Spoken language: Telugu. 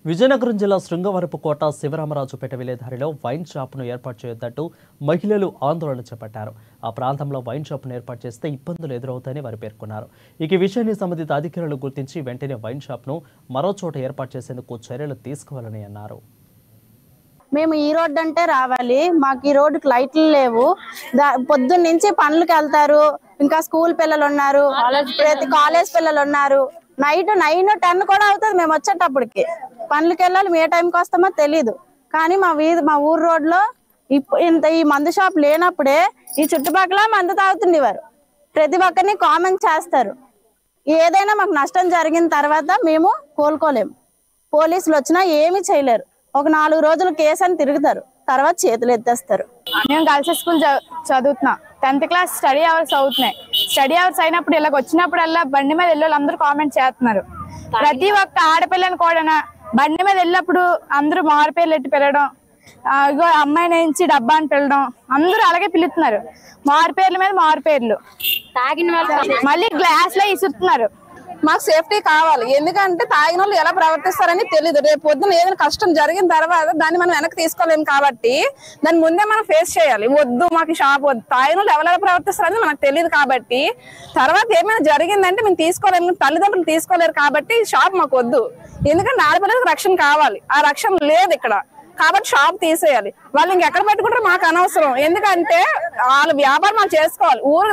విజయనగరం జిల్లా శృంగవరపుకోట శివరామరాజుపేట వెళ్లే దారిలో వైన్ షాప్ను ఏర్పాటు చేయొద్దంటూ మహిళలు ఆందోళన చేపట్టారు. ఆ ప్రాంతంలో వైన్ షాప్ను ఏర్పాటు చేస్తే ఇబ్బందులు ఎదురవుతాయని వారు పేర్కొన్నారు. ఈ విషయాన్ని సంబంధిత అధికారులు గుర్తించి వెంటనే వైన్ షాప్ను మరో చోట ఏర్పాటు చేసేందుకు చర్యలు తీసుకోవాలని అన్నారు. మేము ఈ రోడ్డు అంటే రావాలి, మాకు ఈ రోడ్డుకి లైట్లు లేవు. పొద్దున్న నుంచి పనులకు వెళ్తారు, ఇంకా స్కూల్ పిల్లలు ఉన్నారు, కాలేజ్ పిల్లలు ఉన్నారు. నైట్ 9, 10 కూడా అవుతుంది మేము వచ్చేటప్పటికి. పనులకి వెళ్ళాలి, ఏ టైంకి వస్తామో తెలీదు. కానీ మా ఊరు రోడ్లో ఇంత ఈ మందు షాప్ లేనప్పుడే ఈ చుట్టుపక్కల మందు తాగుతుండేవారు. ప్రతి ఒక్కరిని కామెంట్ చేస్తారు. ఏదైనా మాకు నష్టం జరిగిన తర్వాత మేము కోలుకోలేము. పోలీసులు వచ్చినా ఏమీ చేయలేరు. ఒక 4 రోజులు కేసు అని తిరుగుతారు, తర్వాత చేతులు ఎత్తేస్తారు. నేను గర్ల్స్ స్కూల్ చదువుతున్నా, 10th క్లాస్ స్టడీ అవర్స్ అవుతున్నాయి. స్టడీ అవర్స్ అయినప్పుడు ఇలా వచ్చినప్పుడల్లా బండి మీద వెళ్ళి అందరూ కామెంట్ చేస్తున్నారు. ప్రతి ఒక్క ఆడపిల్లని కూడా బండి మీద వెళ్ళినప్పుడు అందరూ మారుపేర్లు ఎట్టి పిలవడం, ఇగో అమ్మాయి నుంచి డబ్బా అని పిలవడం, అందరూ అలాగే పిలుస్తున్నారు. మారుపేర్ల మీద మారుపేర్లు, మళ్ళీ గ్లాస్ లో ఇస్తున్నారు. మాకు సేఫ్టీ కావాలి, ఎందుకంటే తాగిన వాళ్ళు ఎలా ప్రవర్తిస్తారని తెలియదు. రేపు పొద్దున ఏదైనా కష్టం జరిగిన తర్వాత దాన్ని మనం వెనక్కి తీసుకోలేము కాబట్టి దాని ముందే మనం ఫేస్ చేయాలి. వద్దు మాకు షాప్ వద్దు, తాగిన వాళ్ళు ఎవరెలా ప్రవర్తిస్తారని మనకు తెలియదు కాబట్టి తర్వాత ఏమైనా జరిగిందంటే మేము తీసుకోలేము, తల్లిదండ్రులు తీసుకోలేరు కాబట్టి షాప్ మాకు వద్దు. ఎందుకంటే ఆడపిల్లలకు రక్షణ కావాలి, ఆ రక్షణ లేదు ఇక్కడ కాబట్టి షాప్ తీసేయాలి. వాళ్ళు ఇంకెక్కడ పెట్టుకుంటారో మాకు అనవసరం, ఎందుకంటే వాళ్ళ వ్యాపారం వాళ్ళు చేసుకోవాలి. ఊరు